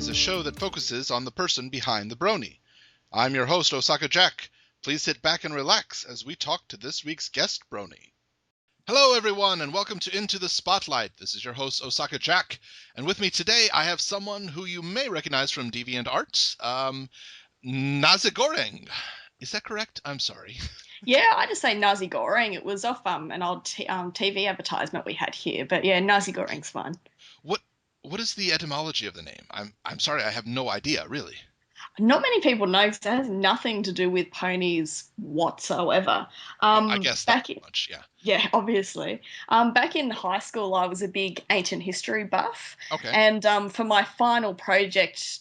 is a show that focuses on the person behind the brony. I'm your host, Osaka Jack. Please sit back and relax as we talk to this week's guest brony. Hello, everyone, and welcome to Into the Spotlight. This is your host, Osaka Jack, and with me today I have someone who you may recognize from DeviantArt, Nazegoreng. Is that correct? I'm sorry. Yeah, I just say Nazegoreng. It was off an old TV advertisement we had here, but yeah, Nazegoreng's fine. What is the etymology of the name? I'm sorry, I have no idea, really. Not many people know because it has nothing to do with ponies whatsoever. I guess that much, yeah. Yeah, obviously. Back in high school, I was a big ancient history buff. Okay. And for my final project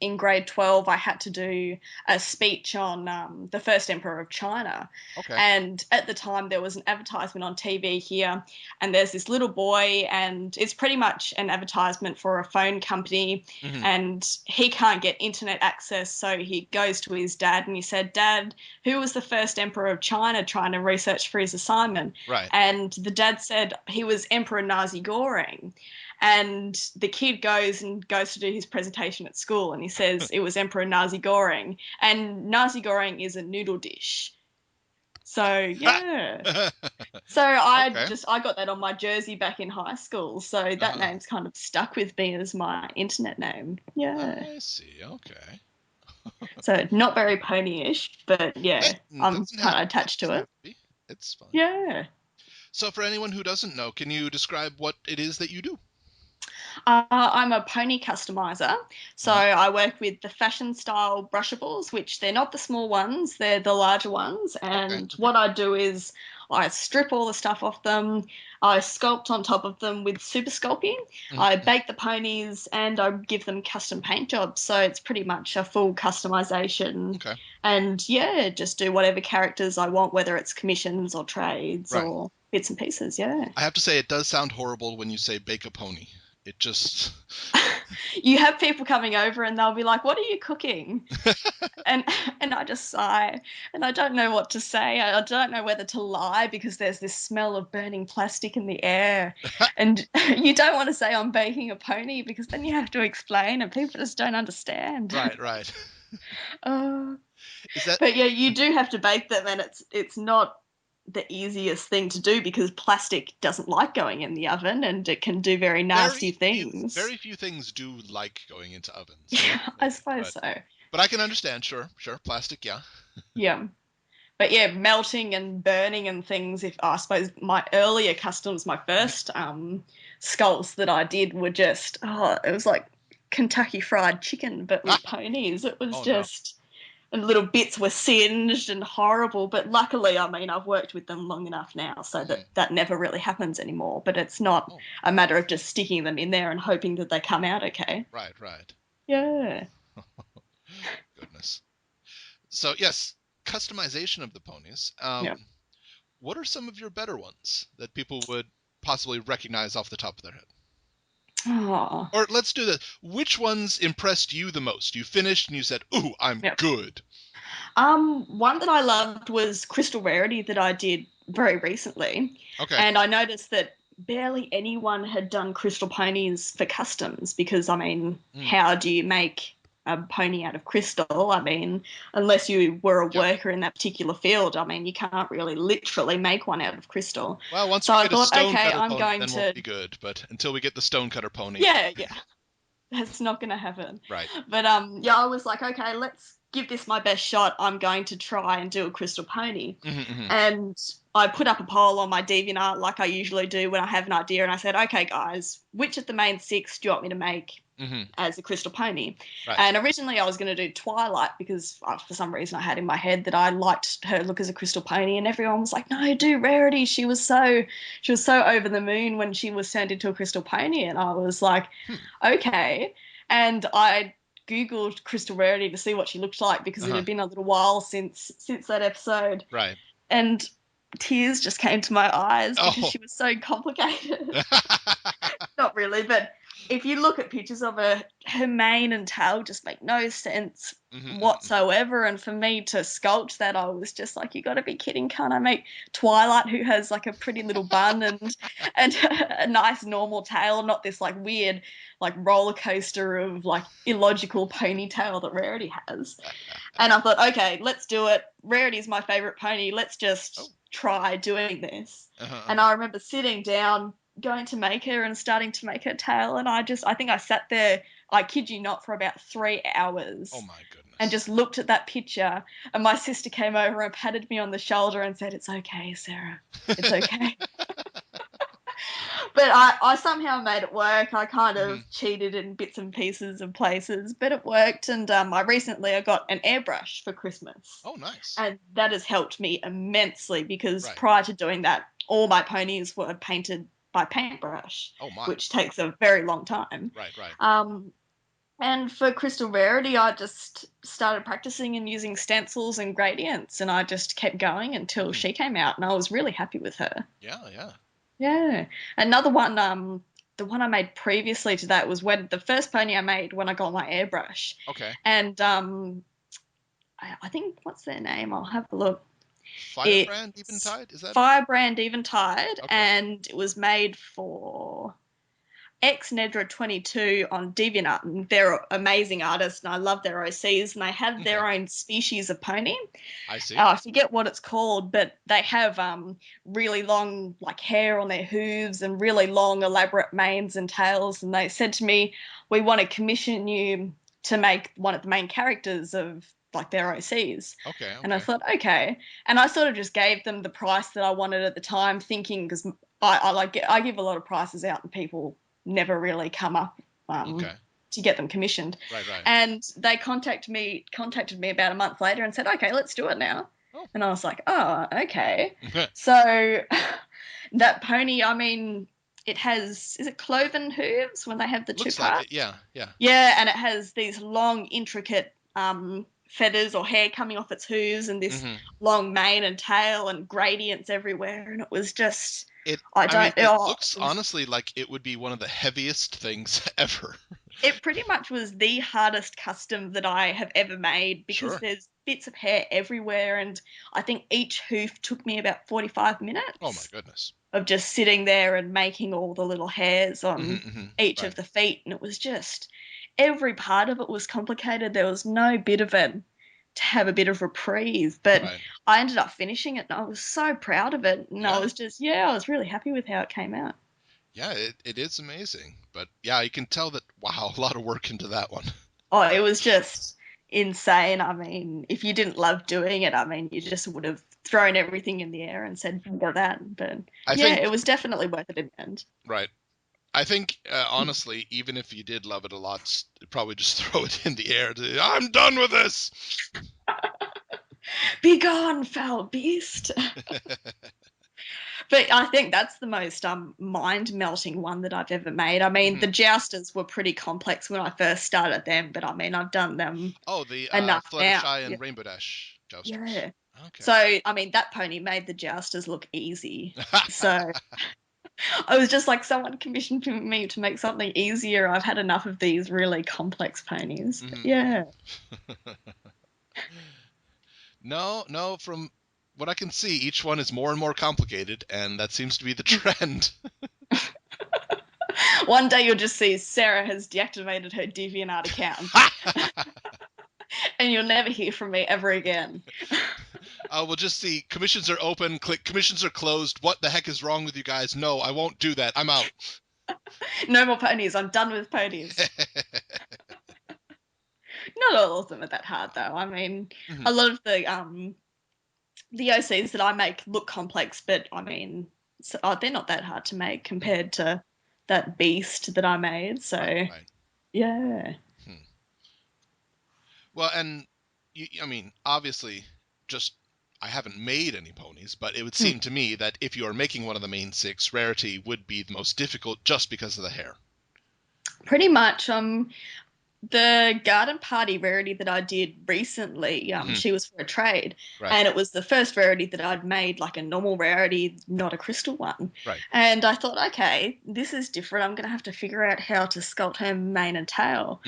in grade 12, I had to do a speech on the first emperor of China. Okay. And at the time, there was an advertisement on TV here, and there's this little boy, and it's pretty much an advertisement for a phone company, and he can't get internet access, so he goes to his dad, and he said, "Dad, who was the first emperor of China?" trying to research for his assignment. Right. And the dad said he was Emperor Nazegoreng. And the kid goes to do his presentation at school, and he says it was Emperor Nazegoreng. And Nazegoreng is a noodle dish. So, yeah. So I got that on my jersey back in high school. So that name's kind of stuck with me as my internet name. Yeah. I see. Okay. So not very pony-ish, but yeah, I'm kind of attached to it. It's fun. Yeah. So for anyone who doesn't know, can you describe what it is that you do? I'm a pony customizer. So I work with the fashion style brushables, which they're not the small ones, they're the larger ones. And what I do is I strip all the stuff off them, I sculpt on top of them with super sculpting, I bake the ponies, and I give them custom paint jobs. So it's pretty much a full customization. Okay. And yeah, just do whatever characters I want, whether it's commissions or trades or bits and pieces, yeah. I have to say, it does sound horrible when you say bake a pony. It just... You have people coming over and they'll be like, "What are you cooking?" and I just sigh, and I don't know what to say. I don't know whether to lie because there's this smell of burning plastic in the air, and you don't want to say I'm baking a pony because then you have to explain and people just don't understand. Right. But yeah, you do have to bake them, and it's not the easiest thing to do because plastic doesn't like going in the oven and it can do very nasty things. Very few things do like going into ovens. Yeah, I suppose so. But I can understand, sure, plastic, yeah. Yeah. But yeah, melting and burning and things, I suppose my earlier customs, my first sculpts that I did were just, it was like Kentucky Fried Chicken, but with ponies. It was just... No. And little bits were singed and horrible, but luckily, I mean, I've worked with them long enough now so that never really happens anymore. But it's not a matter of just sticking them in there and hoping that they come out okay. Right. Yeah. Goodness. So, yes, customization of the ponies. What are some of your better ones that people would possibly recognize off the top of their head? Oh. Or let's do this. Which ones impressed you the most? You finished and you said, "Ooh, I'm good." One that I loved was Crystal Rarity that I did very recently. Okay. And I noticed that barely anyone had done crystal ponies for customs because, I mean, how do you make a pony out of crystal? I mean, unless you were a worker in that particular field, I mean, you can't really literally make one out of crystal. Well, once we get a stonecutter pony, then we'll be good. But until we get the stonecutter pony... Yeah. That's not going to happen. Right. But, I was like, okay, let's give this my best shot. I'm going to try and do a crystal pony. And I put up a poll on my DeviantArt like I usually do when I have an idea, and I said, okay, guys, which of the main 6 do you want me to make as a crystal pony? Right. And originally I was going to do Twilight because for some reason I had in my head that I liked her look as a crystal pony, and everyone was like, no, do Rarity. She was so over the moon when she was turned into a crystal pony. And I was like, okay. And I Googled Crystal Rarity to see what she looked like because it had been a little while since that episode. Right. And tears just came to my eyes because she was so complicated. Not really, but if you look at pictures of her mane and tail just make no sense Mm-hmm. whatsoever. And for me to sculpt that, I was just like, you got to be kidding! Can't I make Twilight, who has like a pretty little bun and a nice normal tail, not this like weird like roller coaster of like illogical ponytail that Rarity has? And I thought, okay, let's do it. Rarity's my favorite pony. Let's Oh. just try doing this. And Uh-huh. I remember sitting down, going to make her and starting to make her tail. And I think I sat there, I kid you not, for about 3 Oh hours my and goodness. just looked at that picture. And my sister came over and patted me on the shoulder and said, "It's okay, Sarah. It's okay." But I somehow made it work. I kind Hmm. of cheated in bits and pieces of places, but it worked. And I got an airbrush for Christmas, Oh, nice. and that has helped me immensely because Right. prior to doing that, all my ponies were painted by paintbrush, Oh my. which takes a very long time. Right, right. Um, and for Crystal Rarity, I just started practicing and using stencils and gradients, and I just kept going until Hmm. she came out, and I was really happy with her. Yeah, yeah. Yeah. Another one, the one I made previously to that was when the first pony I made when I got my airbrush. Okay. And I think, what's their name? I'll have a look. Firebrand It's Eventide? Is that it? Firebrand Eventide, Okay. and it was made for X Nedra 22 on DeviantArt, and they're amazing artists, and I love their OCs, and they have Okay. their own species of pony. I see. I forget what it's called, but they have really long like hair on their hooves and really long elaborate manes and tails. And they said to me, "We want to commission you to make one of the main characters of like their OCs." Okay, And I okay. thought, okay. And I sort of just gave them the price that I wanted at the time, thinking because I give a lot of prices out and people never really come up Okay. to get them commissioned. Right, right. And they contacted me about a month later and said, "Okay, let's do it now." Oh. And I was like, "Oh, okay." So that pony, I mean, it has, is it cloven hooves when they have the two Looks like it. parts? Yeah, yeah. Yeah, and it has these long, intricate feathers or hair coming off its hooves and this Hmm. long mane and tail and gradients everywhere. And it was just, It, I I mean, don't, it oh, looks it was honestly like it would be one of the heaviest things ever. it pretty much was the hardest custom that I have ever made because Sure. there's bits of hair everywhere, and I think each hoof took me about 45 Oh my minutes goodness. of just sitting there and making all the little hairs Hmm. on Hmm. each of Right, the feet, and it was just every part of it was complicated. There was no bit of it to have a bit of reprieve, but right. I ended up finishing it and I was so proud of it, and I Yeah, was just, yeah, I was really happy with how it came out. yeah. It is amazing, but yeah, you can tell that. Wow, a lot of work into that one. Oh, it was just insane. I mean, if you didn't love doing it, I mean, you just would have thrown everything in the air and said, "Got that." But I yeah, think. it was definitely worth it in the end. Right. I think honestly, even if you did love it a lot, probably just throw it in the air. I'm done with this. Be gone, foul beast. But I think that's the most mind melting one that I've ever made. I mean, Hmm. the jousters were pretty complex when I first started them, but I mean, I've done them Oh, the enough now. Fluttershy Yeah. and Rainbow Dash jousters. Yeah. Okay. So, I mean, that pony made the jousters look easy. So I was just like, someone commissioned me to make something easier. I've had enough of these really complex ponies. But Hmm. yeah. No, no. From what I can see, each one is more and more complicated, and that seems to be the trend. One day you'll just see Sarah has deactivated her DeviantArt account and you'll never hear from me ever again. We'll just see commissions are open. Click commissions are closed. What the heck is wrong with you guys? No, I won't do that. I'm out. No more ponies. I'm done with ponies. Not all of them are that hard though. I mean, Mhm. a lot of the OCs that I make look complex, but I mean, they're not that hard to make Mhm. compared to that beast that I made. Right, So right. yeah. Hmm. Well, and I mean, obviously, just I haven't made any ponies, but it would Hmm. seem to me that if you are making one of the main six, rarity would be the most difficult just because of the hair. Pretty much. The garden party rarity that I did recently, she was for a trade, Right. and it was the first rarity that I'd made, like a normal rarity, not a crystal one. Right. And I thought, okay, this is different. I'm going to have to figure out how to sculpt her mane and tail.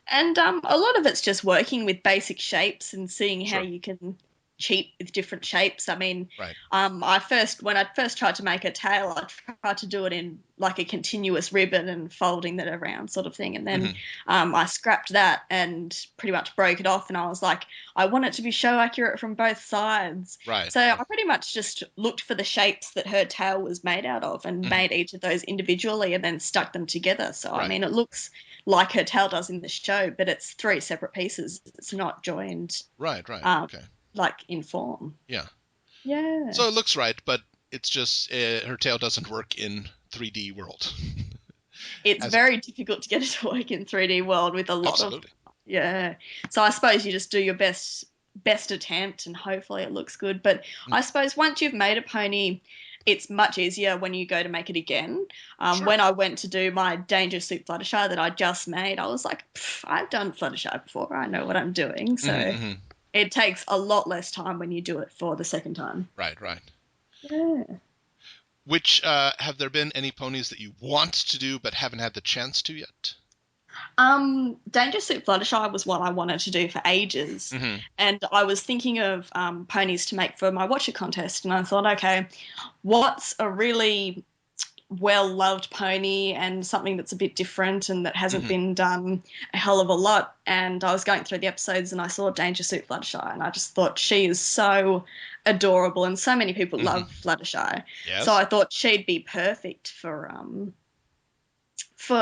And a lot of it's just working with basic shapes and seeing how Sure. you can cheat with different shapes. I mean, Right. when I first tried to make a tail, I tried to do it in like a continuous ribbon and folding that around sort of thing. And then I scrapped that and pretty much broke it off. And I was like, I want it to be show accurate from both sides. Right. So I pretty much just looked for the shapes that her tail was made out of and made each of those individually and then stuck them together. So, I mean, it looks like her tail does in the show, but it's 3 separate pieces. It's not joined. Right. Okay. Like in form. Yeah. Yeah. So it looks right, but it's just her tail doesn't work in 3D world. It's very difficult to get it to work in 3D world with a lot Absolutely. of So I suppose you just do your best attempt and hopefully it looks good. But I suppose once you've made a pony, it's much easier when you go to make it again. When I went to do my Danger Suit Fluttershy that I just made, I was like, I've done Fluttershy before. I know what I'm doing. So it takes a lot less time when you do it for the second time. Right. Yeah. Which have there been any ponies that you want to do but haven't had the chance to yet? Danger Suit Fluttershy was what I wanted to do for ages. And I was thinking of ponies to make for my Watcher contest. And I thought, okay, what's a really well-loved pony and something that's a bit different and that hasn't been done a hell of a lot? And I was going through the episodes and I saw Danger Suit Fluttershy and I just thought she is so adorable and so many people love Fluttershy. Yes. So I thought she'd be perfect for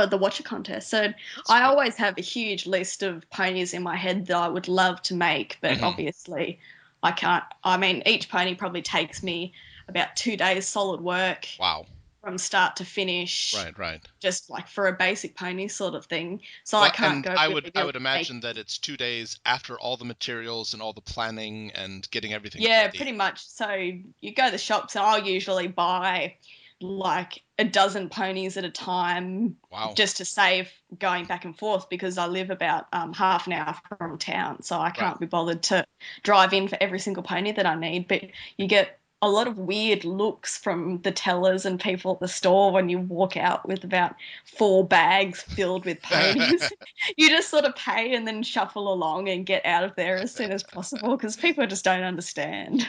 the Watcher contest. So I always have a huge list of ponies in my head that I would love to make, but obviously I can't. I mean, each pony probably takes me about 2 days solid work. Wow. From start to finish. Right. Just like for a basic pony sort of thing. So I can't go. I would imagine that it's 2 days after all the materials and all the planning and getting everything ready. Pretty much. So you go to the shops and I'll usually buy like a dozen ponies at a time. Wow. Just to save going back and forth because I live about half an hour from town, so I can't be bothered to drive in for every single pony that I need. But you get a lot of weird looks from the tellers and people at the store when you walk out with about 4 bags filled with ponies. You just sort of pay and then shuffle along and get out of there as soon as possible because people just don't understand.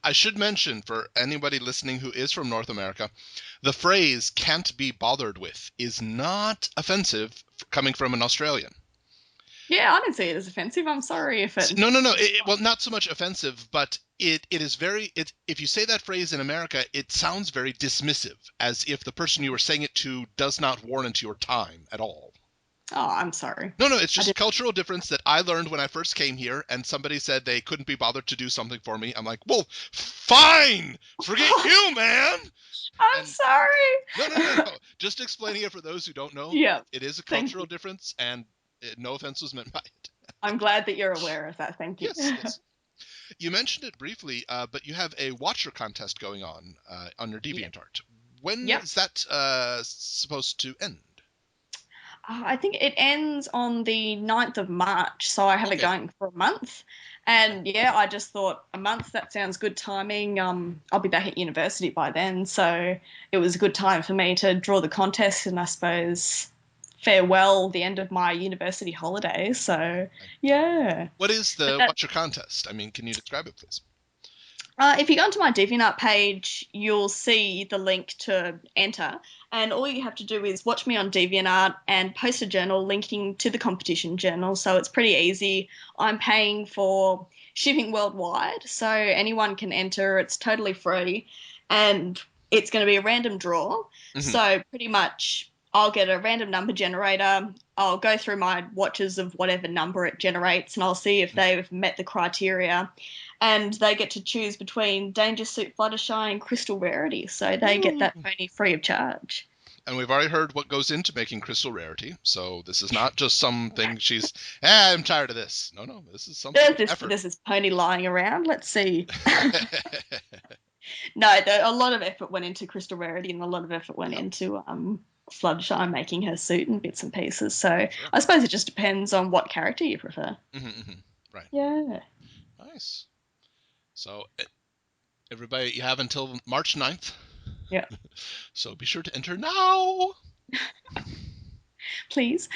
I should mention, for anybody listening who is from North America, the phrase "can't be bothered with" is not offensive coming from an Australian. Yeah, I don't see it as offensive. I'm sorry if it... No. Well, not so much offensive, but it is very... if you say that phrase in America, it sounds very dismissive, as if the person you were saying it to does not warrant your time at all. Oh, I'm sorry. No, it's just a cultural difference that I learned when I first came here, and somebody said they couldn't be bothered to do something for me. I'm like, well, fine! Forget you, man! I'm sorry! No. Just explaining it for those who don't know. Yeah. It is a cultural difference, and no offense was meant by it. I'm glad that you're aware of that. Thank you. Yes. You mentioned it briefly, but you have a Watcher contest going on your DeviantArt. When is that supposed to end? I think it ends on the 9th of March, so I have it going for a month. And I just thought a month, that sounds good timing. I'll be back at university by then, so it was a good time for me to draw the contest and I suppose farewell the end of my university holidays. So, yeah. What is the Watcher contest? I mean, can you describe it, please? If you go onto my DeviantArt page, you'll see the link to enter, and all you have to do is watch me on DeviantArt and post a journal linking to the competition journal, so it's pretty easy. I'm paying for shipping worldwide, so anyone can enter. It's totally free, and it's going to be a random draw, so pretty much I'll get a random number generator. I'll go through my watches of whatever number it generates, and I'll see if they've met the criteria. And they get to choose between Danger Suit Fluttershy and Crystal Rarity, so they get that pony free of charge. And we've already heard what goes into making Crystal Rarity, so this is not just something she's, I'm tired of this. No, this is something effort. This is pony lying around. Let's see. No, a lot of effort went into Crystal Rarity and a lot of effort went into Fluttershy making her suit and bits and pieces. So Sure. I suppose it just depends on what character you prefer. Right. Yeah. Nice. So everybody, you have until March 9th. Yeah. So be sure to enter now. Please.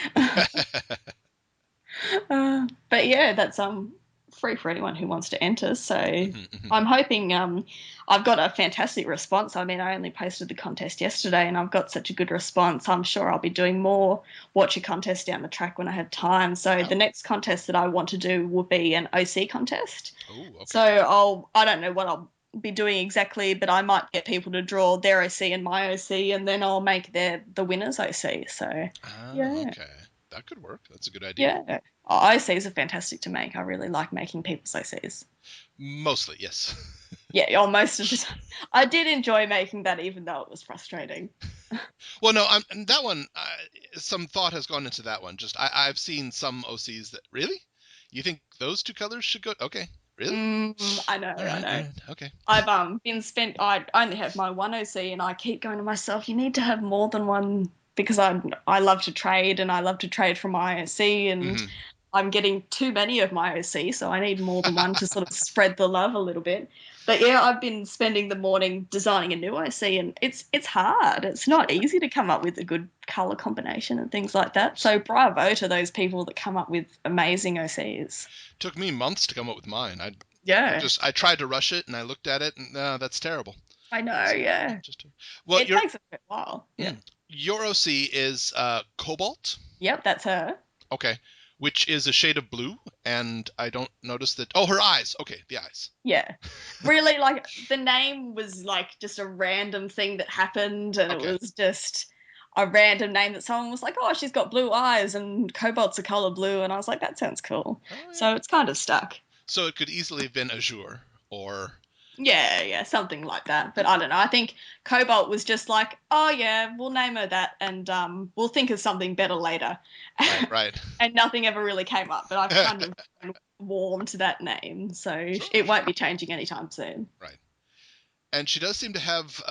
But yeah, that's free for anyone who wants to enter. So I'm hoping I've got a fantastic response. I mean, I only posted the contest yesterday and I've got such a good response. I'm sure I'll be doing more watcher contests down the track when I have time. So the next contest that I want to do will be an OC contest. Oh, okay. So I don't know what I'll be doing exactly, but I might get people to draw their OC and my OC, and then I'll make the winners OC. So yeah. Okay. That could work. That's a good idea. Yeah. OCs are fantastic to make. I really like making people's OCs. Mostly, yes. Yeah, most of the time. I did enjoy making that, even though it was frustrating. Well, no, that one, some thought has gone into that one. Just I've seen some OCs that really. You think those two colors should go? Okay, really? I know, All right, I know. all right, okay. I've I only have my one OC, and I keep going to myself, you need to have more than one, because I love to trade, and I love to trade from my OC, and I'm getting too many of my OC, so I need more than one to sort of spread the love a little bit. But yeah, I've been spending the morning designing a new OC, and it's hard. It's not easy to come up with a good color combination and things like that. So bravo to those people that come up with amazing OCs. Took me months to come up with mine. Yeah, I tried to rush it, and I looked at it, and that's terrible. I know. Yeah, Well, it takes a bit while. Yeah. Your OC is cobalt. Yep, that's her. Okay, which is a shade of blue, and I don't notice that. Oh, her eyes. Okay, the eyes. Yeah. Really, like, the name was like just a random thing that happened, and it was just a random name that someone was like, oh, she's got blue eyes and cobalt's a color blue, and I was like, that sounds cool. Oh, yeah. So it's kind of stuck. So it could easily have been azure or Yeah, something like that. But I don't know. I think Cobalt was just like, oh yeah, we'll name her that, and we'll think of something better later. right. And nothing ever really came up. But I've kind of warmed to that name, so it won't be changing anytime soon. Right. And she does seem to have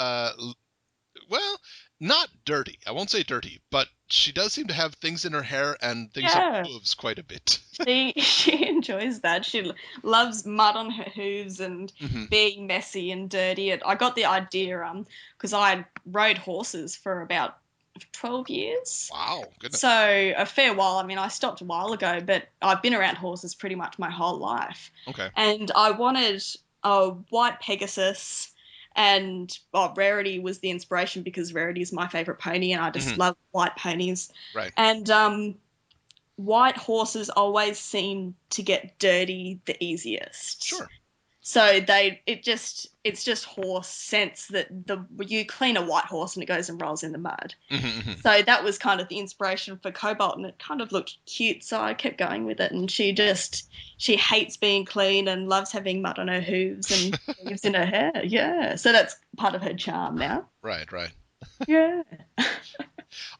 well, not dirty. I won't say dirty, but she does seem to have things in her hair and things on her hooves quite a bit. She enjoys that. She loves mud on her hooves and being messy and dirty. I got the idea because I rode horses for about 12 years. Wow, goodness. So a fair while. I mean, I stopped a while ago, but I've been around horses pretty much my whole life. Okay. And I wanted a white Pegasus, and Rarity was the inspiration because Rarity is my favorite pony, and I just love white ponies. Right. And white horses always seem to get dirty the easiest. Sure. So it's just horse sense that you clean a white horse and it goes and rolls in the mud. So that was kind of the inspiration for Cobalt, and it kind of looked cute, so I kept going with it. And she hates being clean and loves having mud on her hooves and leaves in her hair. Yeah, so that's part of her charm now. Right. Yeah.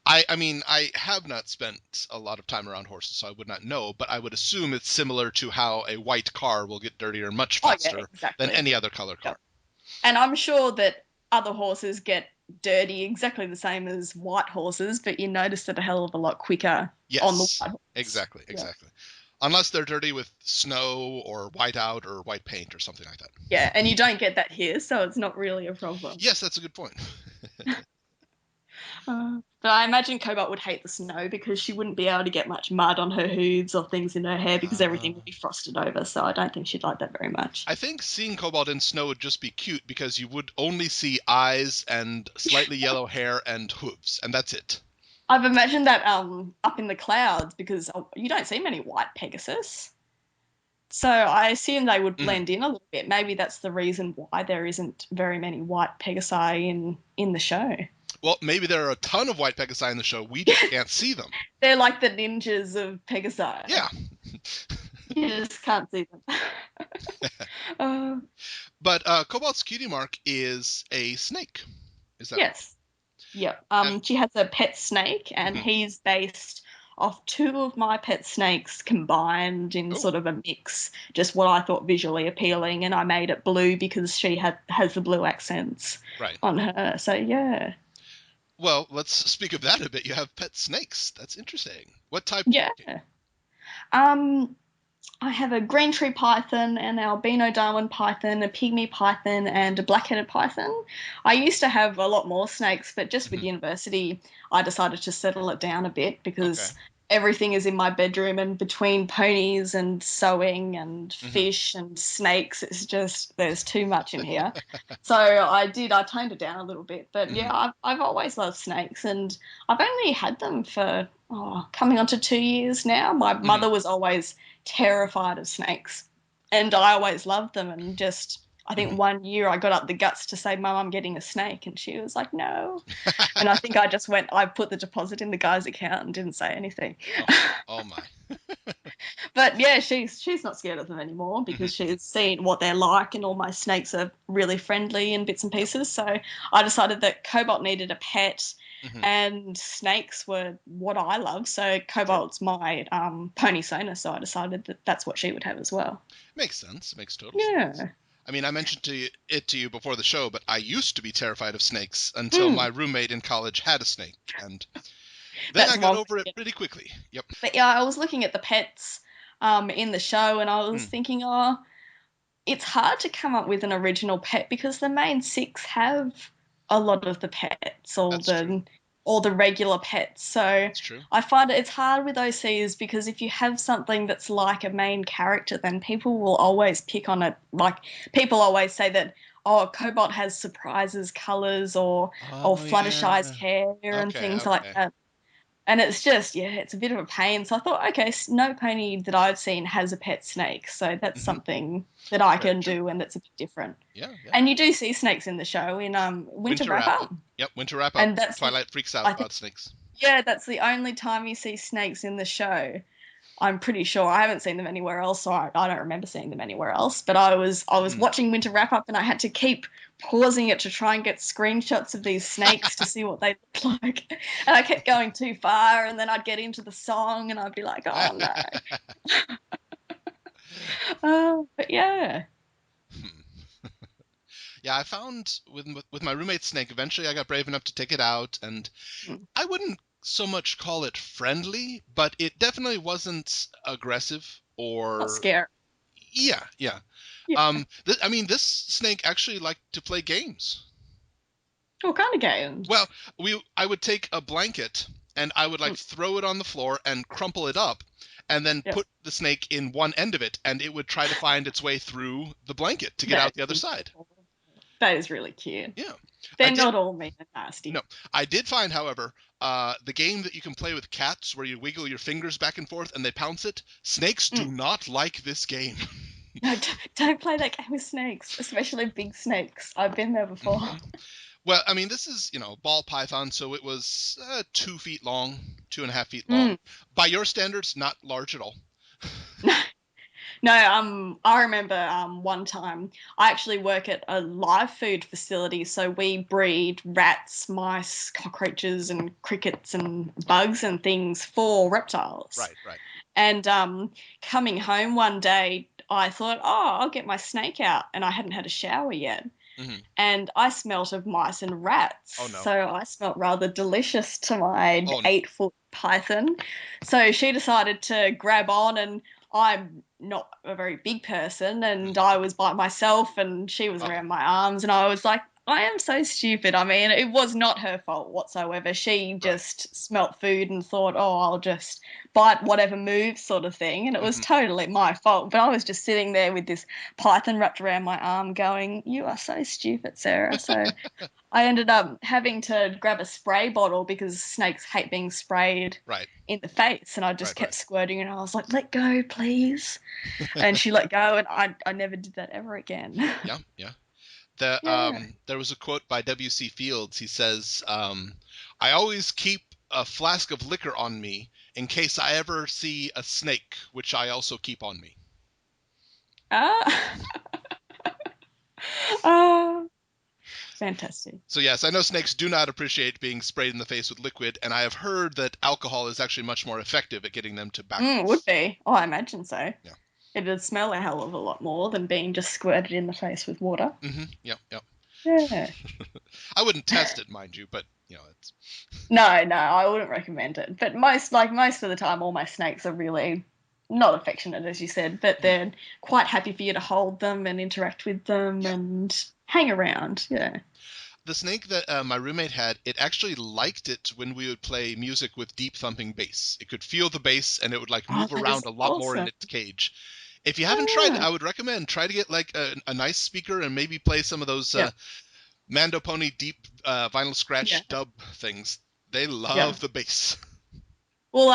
I mean, I have not spent a lot of time around horses, so I would not know, but I would assume it's similar to how a white car will get dirtier much faster than any other color car. And I'm sure that other horses get dirty exactly the same as white horses, but you notice it a hell of a lot quicker on the white horse. Exactly. Unless they're dirty with snow or whiteout or white paint or something like that. Yeah, and you don't get that here, so it's not really a problem. Yes, that's a good point. But I imagine Cobalt would hate the snow because she wouldn't be able to get much mud on her hooves or things in her hair because everything would be frosted over. So I don't think she'd like that very much. I think seeing Cobalt in snow would just be cute because you would only see eyes and slightly yellow hair and hooves, and that's it. I've imagined that up in the clouds because you don't see many white Pegasus. So I assume they would blend in a little bit. Maybe that's the reason why there isn't very many white Pegasi in the show. Well, maybe there are a ton of white Pegasi in the show. We just can't see them. They're like the ninjas of Pegasi. Yeah. You just can't see them. But Cobalt's cutie mark is a snake. Is that yes. Right? Yep. She has a pet snake, and he's based off two of my pet snakes combined in sort of a mix. Just what I thought visually appealing, and I made it blue because she has the blue accents on her. So yeah. Well, let's speak of that a bit. You have pet snakes. That's interesting. What type? Yeah. Um, I have a green tree python, an albino Darwin python, a pygmy python, and a black-headed python. I used to have a lot more snakes, but just with Mhm. university, I decided to settle it down a bit Okay. because everything is in my bedroom, and between ponies and sewing and Hmm. fish and snakes, it's just there's too much in here. So I toned it down a little bit. But Hmm. yeah, I've always loved snakes, and I've only had them for coming on to 2 years now. My Hmm. mother was always terrified of snakes, and I always loved them. And just, I Hmm. think one year I got up the guts to say, "Mum, I'm getting a snake," and she was like, "No." And I think I put the deposit in the guy's account and didn't say anything. Oh, oh my. But yeah, she's not scared of them anymore Hmm. because she's seen what they're like, and all my snakes are really friendly in bits and Yep. pieces. So I decided that Cobalt needed a pet, Hmm. and snakes were what I love. So Sure. Cobalt's my pony sona, so I decided that that's what she would have as well. Makes sense. Makes total sense. Yeah. I mean, I mentioned to you before the show, but I used to be terrified of snakes until my Mm, roommate in college had a snake, and then I that's got one way over to it get it. pretty quickly. Yep. But yeah, I was looking at the pets in the show, and I was Mm, thinking, oh, it's hard to come up with an original pet because the main six have a lot of the pets that's true. or the regular pets. So That's true. I find it's hard with OCs because if you have something that's like a main character, then people will always pick on it. Like people always say that, oh, Cobalt has surprises colours or Oh Fluttershy's yeah. hair and Okay. things like Okay. that. And it's just, yeah, it's a bit of a pain. So I thought, okay, no pony that I've seen has a pet snake. So that's Hmm. something that I Very can true. do and that's a bit different. Yeah. Yeah. And you do see snakes in the show in Winter Winter Wrap wrap up. Up. Yep. Winter wrap up. And that's the, Twilight freaks out I think, about snakes. yeah, that's the only time you see snakes in the show. I'm pretty sure I haven't seen them anywhere else, so I don't remember seeing them anywhere else. But I was Hmm. watching Winter Wrap Up, and I had to keep pausing it to try and get screenshots of these snakes to see what they look like. And I kept going too far, and then I'd get into the song, and I'd be like, "Oh no!" But yeah, Yeah, I found with my roommate's snake, eventually I got brave enough to take it out, and mm, I wouldn't so much call it friendly, but it definitely wasn't aggressive not or scary. yeah, yeah. Yeah, I mean, this snake actually liked to play games. what kind of Well, games? I would take a blanket and I would like Mm, throw it on the floor and crumple it up and then yep, put the snake in one end of it and it would try to find its way through the blanket to get out the that's other side. adorable. That is really cute. Yeah. I They're did not all mean and no. nasty. I did find, however, the game that you can play with cats where you wiggle your fingers back and forth and they pounce it. Snakes do Mm. not like this game. No, don't play that game with snakes, especially big snakes. I've been there before. Hmm. Well, I mean, this is, ball python, so it was 2 feet long, 2.5 feet long. Mm. By your standards, not large at all. No, I remember one time I actually work at a live food facility, so we breed rats, mice, cockroaches, and crickets and Okay. bugs and things for reptiles. Right, right. And coming home one day, I thought, oh, I'll get my snake out, and I hadn't had a shower yet. Hmm. And I smelt of mice and rats. Oh no. So I smelt rather delicious to my Oh, 8 foot python. So she decided to grab on, and I'm not a very big person, and mm, I was by myself, and she was uh-oh. around my arms, and I was like, I am so stupid. I mean, it was not her fault whatsoever. She Right. just smelt food and thought, oh, I'll just bite whatever moves, sort of thing. And it was Hmm. totally my fault. But I was just sitting there with this python wrapped around my arm going, you are so stupid, Sarah. So I ended up having to grab a spray bottle because snakes hate being sprayed Right, in the face. And I just right, kept right. squirting and I was like, let go, please. And she let go and I never did that ever again. Yeah, yeah. Yeah. There was a quote by W.C. Fields. He says, "I always keep a flask of liquor on me in case I ever see a snake, which I also keep on me." Ah, ah, fantastic. So yes, I know snakes do not appreciate being sprayed in the face with liquid, and I have heard that alcohol is actually much more effective at getting them to back Would off. be. Oh, I imagine so. Yeah. It'd smell a hell of a lot more than being just squirted in the face with water. Hmm. Yep. Yep. Yeah. I wouldn't test it, mind you, but it's No, I wouldn't recommend it. But most of the time, all my snakes are really not affectionate, as you said, but they're quite happy for you to hold them and interact with them yeah. and hang around. Yeah. The snake that my roommate had, it actually liked it when we would play music with deep thumping bass. It could feel the bass and it would like Oh, move that around is a lot more in awesome. its cage. If you haven't tried it, Ah, I would recommend try to get like a nice speaker and maybe play some of those yeah, Mando Pony deep vinyl yeah, scratch dub things. They yeah. love the bass. Well,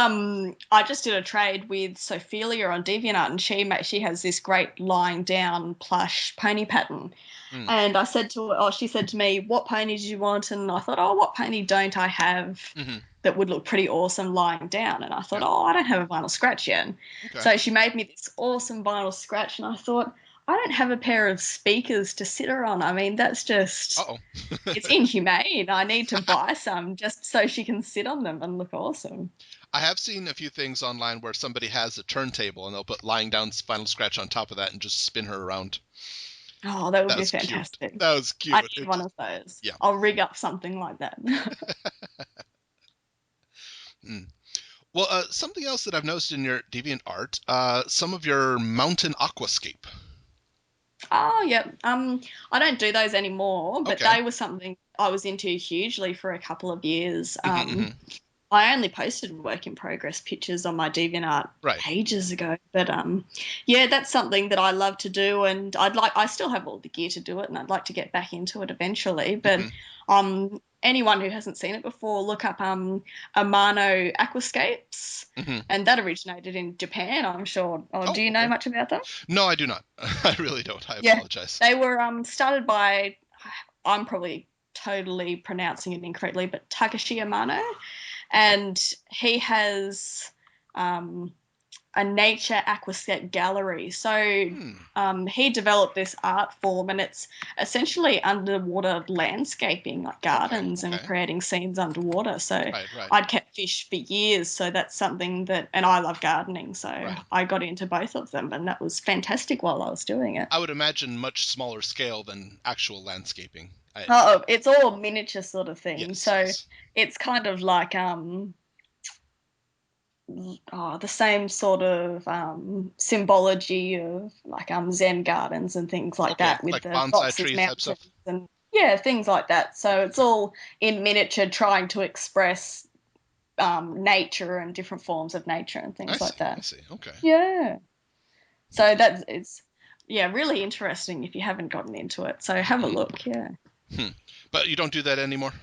I just did a trade with Sophelia on DeviantArt, and she has this great lying down plush pony pattern. Mm. And I said to her, oh, she said to me, "What pony do you want?" And I thought, "Oh, what pony don't I have Hmm. that would look pretty awesome lying down?" And I thought, Yeah. "Oh, I don't have a vinyl scratch yet." Okay. So she made me this awesome vinyl scratch, and I thought, I don't have a pair of speakers to sit her on. I mean, that's just Uh-oh. it's inhumane. I need to buy some just so she can sit on them and look awesome. I have seen a few things online where somebody has a turntable and they'll put lying down Final Scratch on top of that and just spin her around. Oh, that would That be was cute. fantastic. That was I cute. need It one just, of those. yeah. I'll rig up something like that. Mm. Well, something else that I've noticed in your deviant art, some of your mountain aquascape. Oh, yeah. I don't do those anymore, but Okay. they were something I was into hugely for a couple of years. Hmm. Hmm. I only posted work in progress pictures on my DeviantArt Right. ages ago, but yeah, that's something that I love to do, and I still have all the gear to do it, and I'd like to get back into it eventually. But Hmm. anyone who hasn't seen it before, look up Amano Aquascapes, Hmm. and that originated in Japan, I'm sure. Oh, Oh, do you know okay. much about that? No, I do not. I really don't. I Yeah, apologize. they were started by, I'm probably totally pronouncing it incorrectly, but Takashi Amano, Okay. and he has um, a nature aquascape gallery. So Hmm. he developed this art form, and it's essentially underwater landscaping, like Okay. gardens and Okay. creating scenes underwater. So Right. Right. I'd kept fish for years, so that's something that, and I love gardening, so Right. I got into both of them, and that was fantastic while I was doing it. I would imagine much smaller scale than actual landscaping. Oh, it's all miniature sort of thing. Yes. So Yes. it's kind of like the same sort of symbology of like Zen gardens and things like Okay. that with Like the bonsai boxes, tree type mountains, stuff. and yeah, things like that. So it's Okay. all in miniature, trying to express nature and different forms of nature and I things like see. I that. see. Okay. Yeah. So Interesting. that's it's yeah, really interesting if you haven't gotten into it. So have a look. Yeah. Hmm. But you don't do that anymore?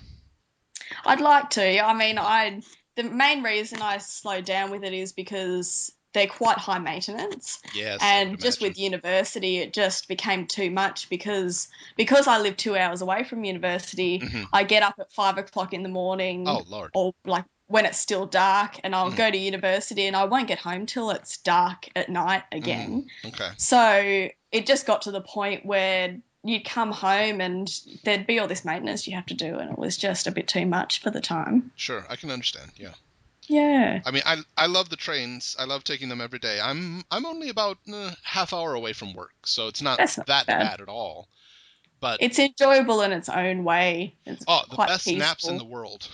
I'd like to. I mean, the main reason I slowed down with it is because they're quite high maintenance, Yes, I would and just imagine. with university, it just became too much because I live 2 hours away from university. Hmm. I get up at 5 o'clock in the morning, Oh, Lord. or like when it's still dark, and I'll Hmm. go to university, and I won't get home till it's dark at night Hmm. again. Okay. So it just got to the point where you'd come home and there'd be all this maintenance you have to do, and it was just a bit too much for the time. Sure, I can understand. Yeah. Yeah, I mean, I love the trains. I love taking them every day. I'm only about half hour away from work, so it's not that's not that bad. bad at all. But It's enjoyable in its own way. It's oh, the quite best naps in peaceful. the world.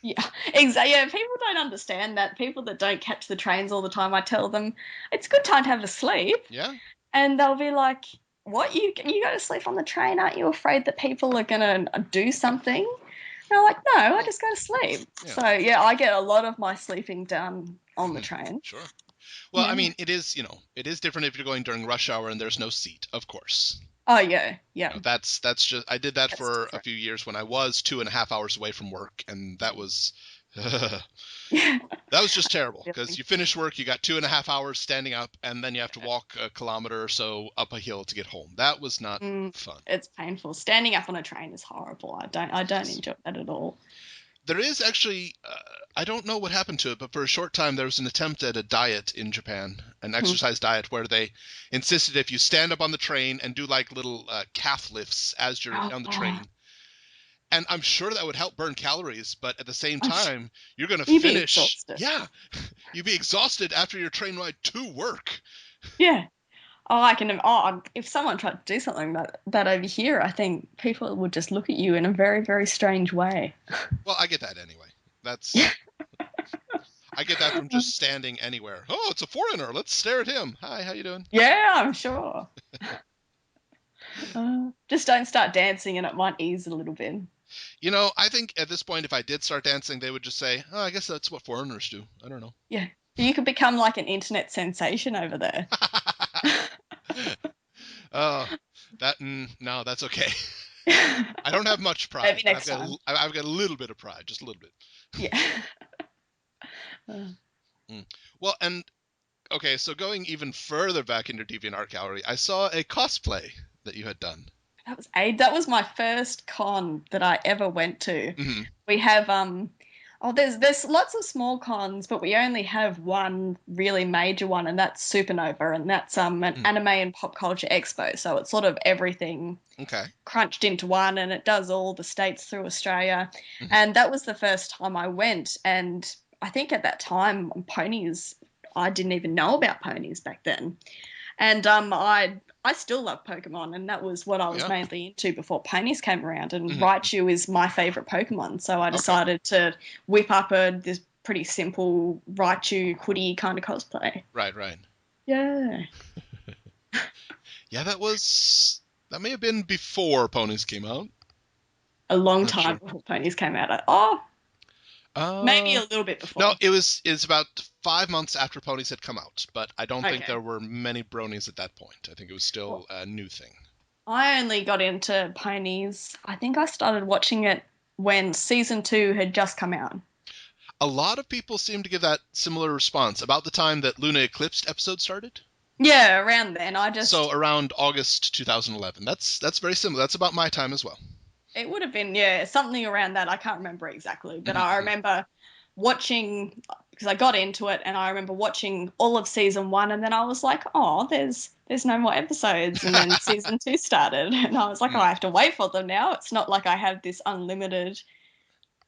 Yeah, exactly. Yeah, people don't understand that. People that don't catch the trains all the time, I tell them it's a good time to have a sleep, Yeah. and they'll be like, "What? You go to sleep on the train? Aren't you afraid that people are gonna do something?" And I'm like, "No, I Well, just go to sleep." yeah. So yeah, I get a lot of my sleeping done on the Hmm. train. Sure. Well, I Yeah. mean, it is different if you're going during rush hour and there's no seat, of course. Oh yeah, yeah. That's just I did that That's for a different. few years when I was 2.5 hours away from work, and that was that Yeah. was just terrible because Feeling. you finish work, you got 2.5 hours standing up, and then you have to walk a kilometer or so up a hill to get home. That was not Mm, fun. it's painful. Standing up on a train is horrible. I don't Yes. enjoy that at all. There is actually, I don't know what happened to it, but for a short time there was an attempt at a diet in Japan, an Hmm. exercise diet, where they insisted if you stand up on the train and do like little calf lifts as you're on the Oh, train. And I'm sure that would help burn calories, but at the same I'm sh- time, you're going to you'd be finish. exhausted. Yeah, you'd be exhausted after your train ride to work. Yeah. Oh, I can. Oh, if someone tried to do something that over here, I think people would just look at you in a very, very strange way. Well, I get that anyway. That's I get that from just standing anywhere. Oh, it's a foreigner. Let's stare at him. Hi, how you doing? Yeah, I'm sure. Just don't start dancing, and it might ease a little bit. I think at this point, if I did start dancing, they would just say, "Oh, I guess that's what foreigners do." I don't know. Yeah, you could become like an internet sensation over there. Oh, no, that's okay. I don't have much pride, Maybe but next time. I've got a little bit of pride, just a little bit. Yeah. Mm. Well, and okay, so going even further back in your DeviantArt gallery, I saw a cosplay that you had done. That was my first con that I ever went to. Hmm. We have there's lots of small cons, but we only have one really major one, and that's Supernova, and that's an anime and pop culture expo. So it's sort of everything Okay. crunched into one, and it does all the states through Australia. Hmm. And that was the first time I went, and I think at that time ponies, I didn't even know about ponies back then. And I still love Pokemon, and that was what I Oh was yeah. mainly into before ponies came around. And Hmm. Raichu is my favorite Pokemon, so I Okay. decided to whip up this pretty simple Raichu hoodie kind of cosplay. Right, right. Yeah, Yeah, that may have been before ponies came out. a long Not time sure. before ponies came out. Oh, maybe Uh, a little bit no, before. it's about 5 months after ponies had come out, but I don't think there Okay. were many bronies at that point. I think it was Well, still a new thing. I only got into ponies. I think I started watching it when season 2 had just come out. A lot of people seem to give that similar response about the time that Luna Eclipsed episode started. Yeah, around then. So around August 2011. That's very similar. That's about my time as well. It would have been, yeah, something around that. I can't remember exactly, but I Hmm. remember watching because I got into it, and I remember watching all of season 1, and then I was like, oh, there's no more episodes, and then season 2 started, and I was like, oh, I have to wait for them now. It's not like I have this unlimited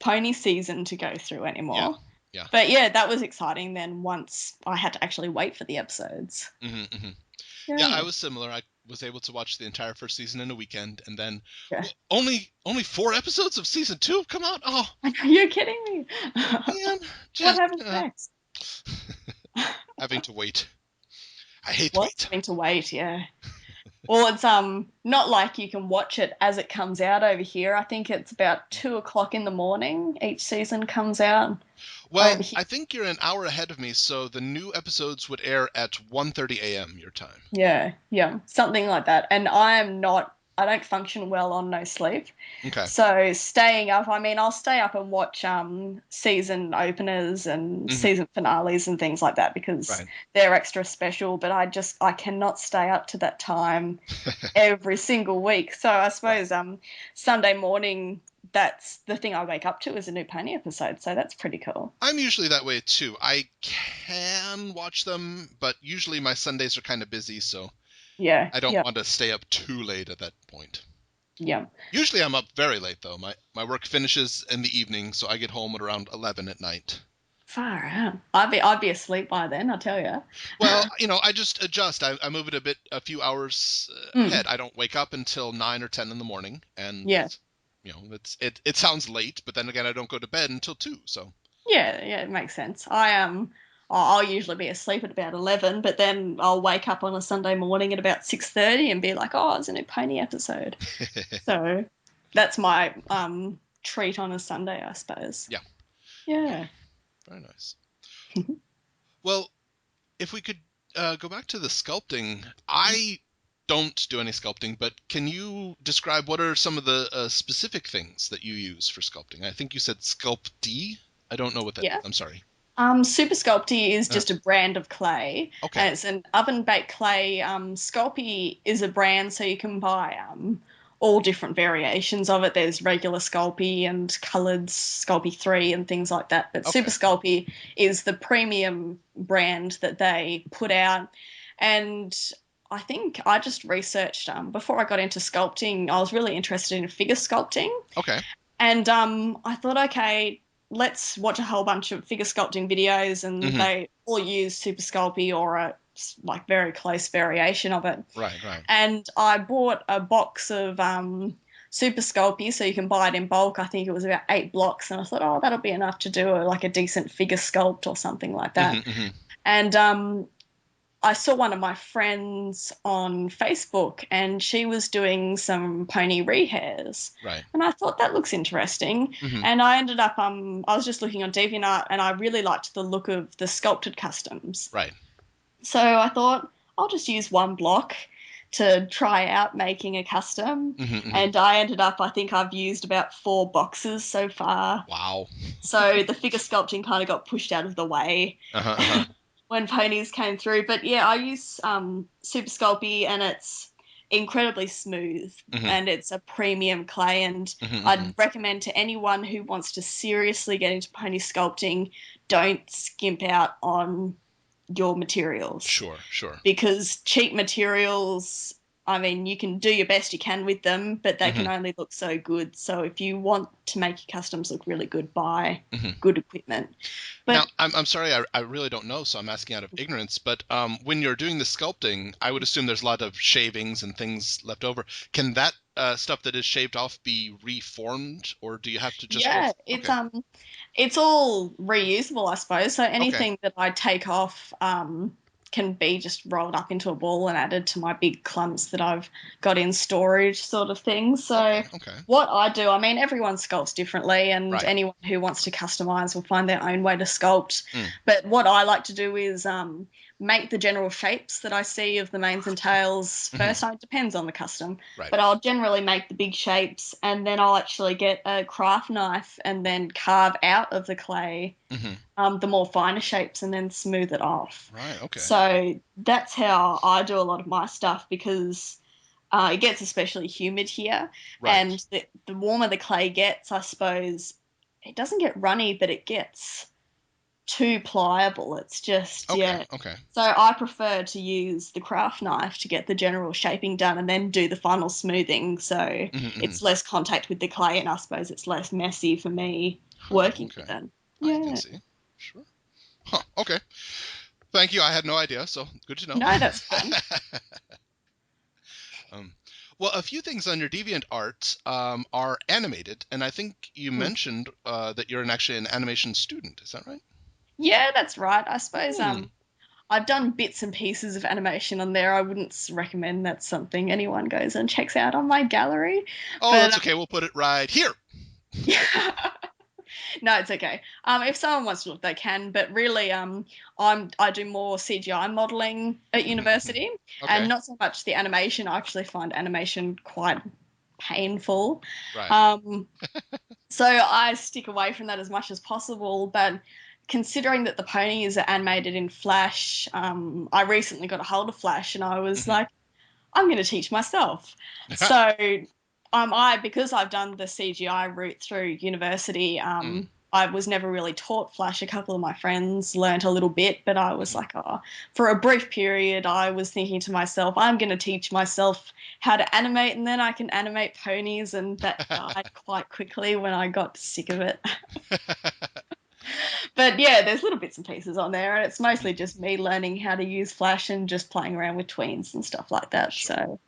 pony season to go through Yeah, anymore. yeah. But yeah, that was exciting then once I had to actually wait for the episodes. Hmm. Hmm. Yeah, I Yeah. was similar. I was able to watch the entire first season in a weekend, and then Yeah. well, only 4 episodes of season 2 have come out. Oh You're kidding me. man, What just happens next? having to wait. I hate What's wait. having to wait, yeah. Well, it's not like you can watch it as it comes out over here. I think it's about 2 o'clock in the morning. Each season comes out Well, over here. I think you're an hour ahead of me, so the new episodes would air at 1:30 a.m. your time. Yeah, yeah, something like that. And I am not. I don't function well on no sleep. Okay. So staying up, I mean, I'll stay up and watch season openers and Hmm. season finales and things like that because Right. they're extra special. But I cannot stay up to that time every single week. So I Right. suppose Sunday morning, that's the thing I wake up to is a new pony episode. So that's pretty cool. I'm usually that way too. I can watch them, but usually my Sundays are kind of busy, so Yeah, I don't yeah, want to stay up too late at that point. yeah. Usually I'm up very late though. My work finishes in the evening, so I get home at around 11 at night. Far out. I'd be asleep by then, I tell you. Well, I just adjust. I move it a few hours Mm, ahead. I don't wake up until 9 or 10 in the morning, and yeah, it sounds late, but then again, I don't go to bed until 2. So yeah. It makes sense. I'll usually be asleep at about 11, but then I'll wake up on a Sunday morning at about 6:30 and be like, oh, it's a new pony episode. So that's my treat on a Sunday, I suppose. yeah, Yeah. very nice. Well, if we could go back to the sculpting, I don't do any sculpting, but can you describe what are some of the specific things that you use for sculpting? I think you said Sculpt D. I don't know what that is. Yeah. I'm sorry. Super Sculpey is Uh, just a brand of clay, okay. and it's an oven-baked clay. Sculpey is a brand, so you can buy all different variations of it. There's regular Sculpey and coloured Sculpey 3 and things like that. But Super Okay. Sculpey is the premium brand that they put out. And I think I just researched, before I got into sculpting, I was really interested in figure sculpting. Okay. And I thought, okay, let's watch a whole bunch of figure sculpting videos, and Hmm. they all use Super Sculpey or like very close variation of it. Right, right. And I bought a box of Super Sculpey, so you can buy it in bulk. I think it was about 8 blocks, and I thought, oh, that'll be enough to do like a decent figure sculpt or something like that. And I saw one of my friends on Facebook, and she was doing some pony rehairs. Right. And I thought that looks interesting. And I ended up, I was just looking on DeviantArt, and I really liked the look of the sculpted customs. Right. So I thought I'll just use 1 block to try out making a custom. And I ended up, I think I've used about 4 boxes so far. Wow. So the figure sculpting kind of got pushed out of the way. When ponies came through. But yeah, I use Super Sculpey, and it's incredibly smooth and it's a premium clay, and I'd recommend to anyone who wants to seriously get into pony sculpting, don't skimp out on your materials. Sure. Because cheap materials, I mean, you can do your best you can with them, but they can only look so good. So if you want to make your customs look really good, buy good equipment. But now, I'm sorry, I really don't know, so I'm asking out of ignorance, but when you're doing the sculpting, I would assume there's a lot of shavings and things left over. Can that stuff that is shaved off be reformed, or do you have to just it's all reusable, I suppose. So anything that I take off can be just rolled up into a ball and added to my big clumps that I've got in storage, sort of thing. So what I do, I mean, everyone sculpts differently, and anyone who wants to customize will find their own way to sculpt. But what I like to do is make the general shapes that I see of the manes and tails first. It depends on the custom, but I'll generally make the big shapes, and then I'll actually get a craft knife and then carve out of the clay the more finer shapes and then smooth it off. Right, okay. So that's how I do a lot of my stuff, because it gets especially humid here. And the warmer the clay gets, I suppose, it doesn't get runny, but it gets too pliable. It's just, So I prefer to use the craft knife to get the general shaping done and then do the final smoothing. So it's less contact with the clay, and I suppose it's less messy for me working with it. I can see. Sure. Huh, okay. Thank you. I had no idea, so good to know. No, that's fine. Well, a few things on your DeviantArt are animated, and I think you mentioned that you're actually an animation student. Is that right? Yeah, that's right. I suppose I've done bits and pieces of animation on there. I wouldn't recommend that's something anyone goes and checks out on my gallery. Oh, but that's okay. We'll put it right here. No, it's okay. If someone wants to look, they can. But really, I do more CGI modeling at university, and not so much the animation. I actually find animation quite painful. Right. So I stick away from that as much as possible. But considering that the ponies are animated in Flash, I recently got a hold of Flash, and I was like, I'm going to teach myself. So because I've done the CGI route through university, I was never really taught Flash. A couple of my friends learnt a little bit, but I was like, for a brief period, I was thinking to myself, I'm going to teach myself how to animate, and then I can animate ponies, and that died quite quickly when I got sick of it. But yeah, there's little bits and pieces on there, and it's mostly just me learning how to use Flash and just playing around with tweens and stuff like that. So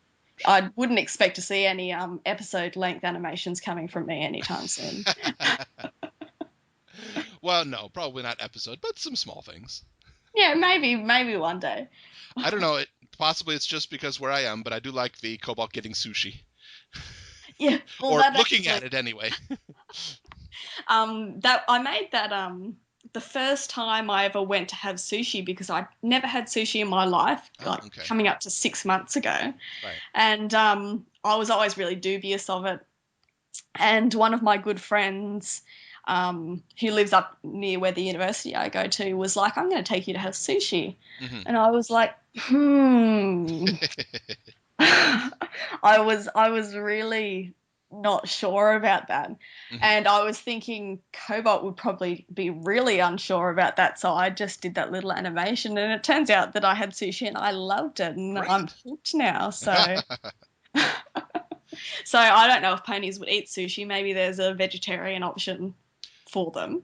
I wouldn't expect to see any episode-length animations coming from me anytime soon. Well, no, probably not episode, but some small things. Yeah, maybe one day. I don't know. Possibly it's just because where I am, but I do like the Cobalt getting sushi. Yeah, well, or looking at it anyway. That I made that the first time I ever went to have sushi, because I never had sushi in my life, coming up to 6 months ago. Right. And I was always really dubious of it. And one of my good friends, who lives up near where the university I go to, was like, I'm going to take you to have sushi. And I was like, I was really not sure about that. And I was thinking Cobalt would probably be really unsure about that, so I just did that little animation, and it turns out that I had sushi and I loved it, and I'm hooked now. So so I don't know if ponies would eat sushi. Maybe there's a vegetarian option for them.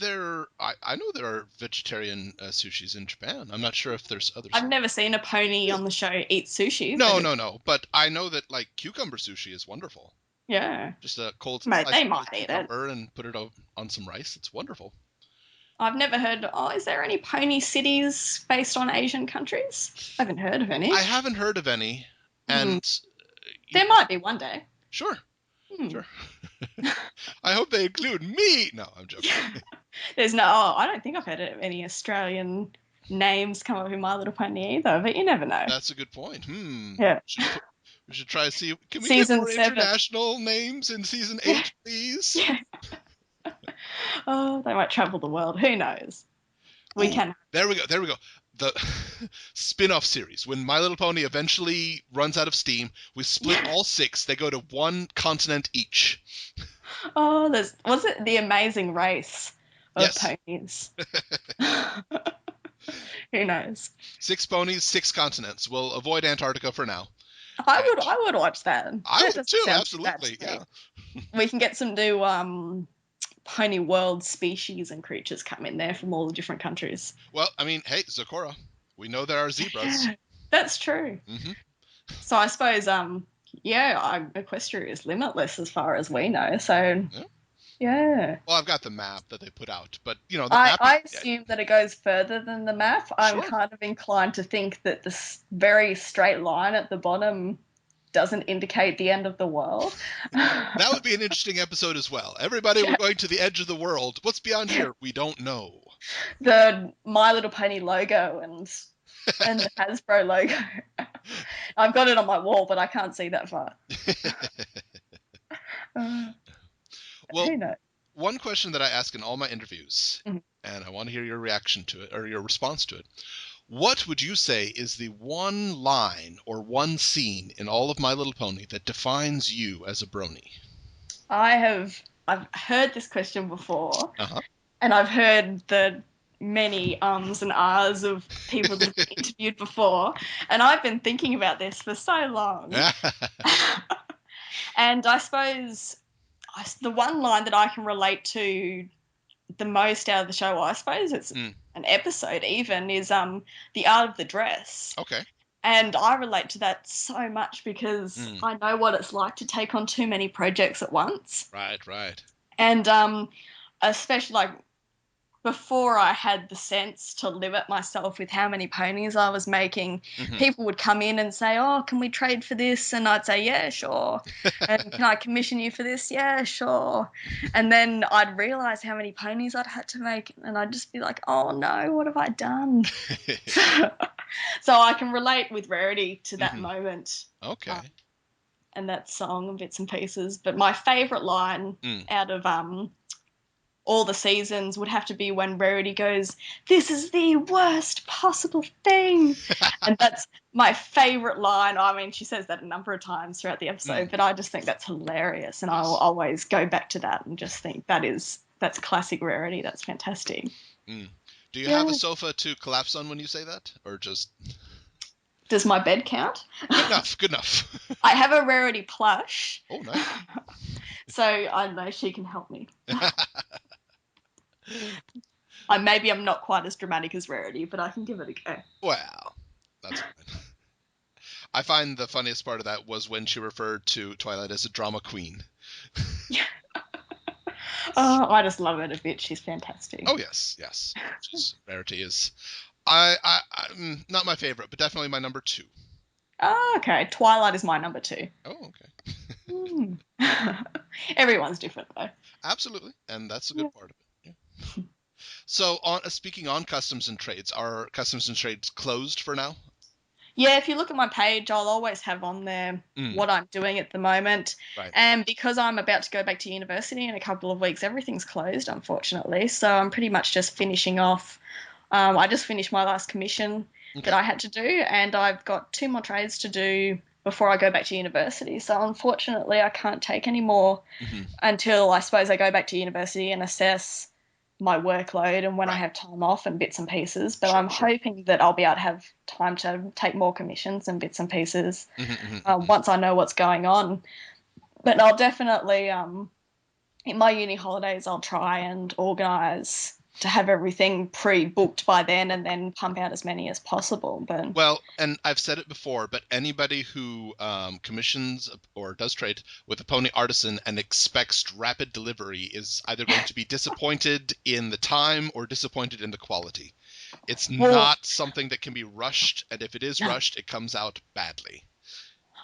I know there are vegetarian sushis in Japan. I'm not sure if there's others. I've never seen a pony on the show eat sushi. No. But I know that like cucumber sushi is wonderful. Yeah. Just a cold Mate, slice they of might cold eat it. cucumber and put it on some rice. It's wonderful. I've never heard, is there any pony cities based on Asian countries? I haven't heard of any. I haven't heard of any, and There might be one day. Sure. Hmm. Sure. I hope they include me. No, I'm joking. There's I don't think I've heard of any Australian names come up in My Little Pony either, but you never know. That's a good point. Yeah. We should try to see. Can we Season get more 7. international names in season 8, please? Yeah. They might travel the world. Who knows? We can. There we go. The spin-off series. When My Little Pony eventually runs out of steam, we split all 6. They go to one continent each. Was it The Amazing Race of Ponies? Who knows? 6 ponies, 6 continents. We'll avoid Antarctica for now. I would watch that. I That would too, absolutely. To Yeah. We can get some new Pony World species and creatures come in there from all the different countries. Well, I mean, hey, Zecora, we know there are zebras. Yeah, that's true. Mm-hmm. So I suppose, Equestria is limitless as far as we know. So, yeah. Well, I've got the map that they put out, but the map. I assume that it goes further than the map. Sure. I'm kind of inclined to think that this very straight line at the bottom doesn't indicate the end of the world. That would be an interesting episode as well. Everybody, we're going to the edge of the world. What's beyond here? We don't know. The My Little Pony logo and the Hasbro logo. I've got it on my wall, but I can't see that far. Well, who knows? One question that I ask in all my interviews, and I want to hear your reaction to it, or your response to it. What would you say is the one line or one scene in all of My Little Pony that defines you as a brony? I've heard this question before, and I've heard the many ums and ahs of people that have interviewed before, and I've been thinking about this for so long. And I suppose the one line that I can relate to the most out of the show, I suppose it's an episode even, is The Art of the Dress. Okay. And I relate to that so much because I know what it's like to take on too many projects at once. Right. And especially like before I had the sense to limit myself with how many ponies I was making, people would come in and say, "Oh, can we trade for this?" And I'd say, "Yeah, sure." And "Can I commission you for this?" "Yeah, sure." And then I'd realise how many ponies I'd had to make, and I'd just be like, "Oh no, what have I done?" So I can relate with Rarity to that moment. Okay. And that song and bits and pieces. But my favourite line out of all the seasons would have to be when Rarity goes, "This is the worst possible thing." And that's my favourite line. I mean, she says that a number of times throughout the episode, but I just think that's hilarious. And I'll always go back to that and just think that's classic Rarity. That's fantastic. Do you have a sofa to collapse on when you say that? Or just... Does my bed count? Good enough. I have a Rarity plush. Oh, nice. So I don't know, she can help me. Maybe I'm not quite as dramatic as Rarity, but I can give it a go. Well, that's fine. I find the funniest part of that was when she referred to Twilight as a drama queen. Oh, I just love it a bit. She's fantastic. Oh, yes. Rarity is... not my favorite, but definitely my number 2. Oh, okay. Twilight is my number 2. Oh, okay. Everyone's different, though. Absolutely, and that's a good part of it. Yeah. So, speaking on customs and trades, are customs and trades closed for now? Yeah, if you look at my page, I'll always have on there what I'm doing at the moment. Right. And because I'm about to go back to university in a couple of weeks, everything's closed, unfortunately. So I'm pretty much just finishing off. I just finished my last commission that I had to do, and I've got 2 more trades to do before I go back to university. So unfortunately, I can't take any more until I suppose I go back to university and assess my workload and when I have time off and bits and pieces. But I'm hoping that I'll be able to have time to take more commissions and bits and pieces once I know what's going on. But I'll definitely in my uni holidays, I'll try and organise to have everything pre-booked by then and then pump out as many as possible. But Well, and I've said it before, but anybody who commissions or does trade with a pony artisan and expects rapid delivery is either going to be disappointed in the time or disappointed in the quality. It's well, not something that can be rushed, and if it is no. rushed, it comes out badly.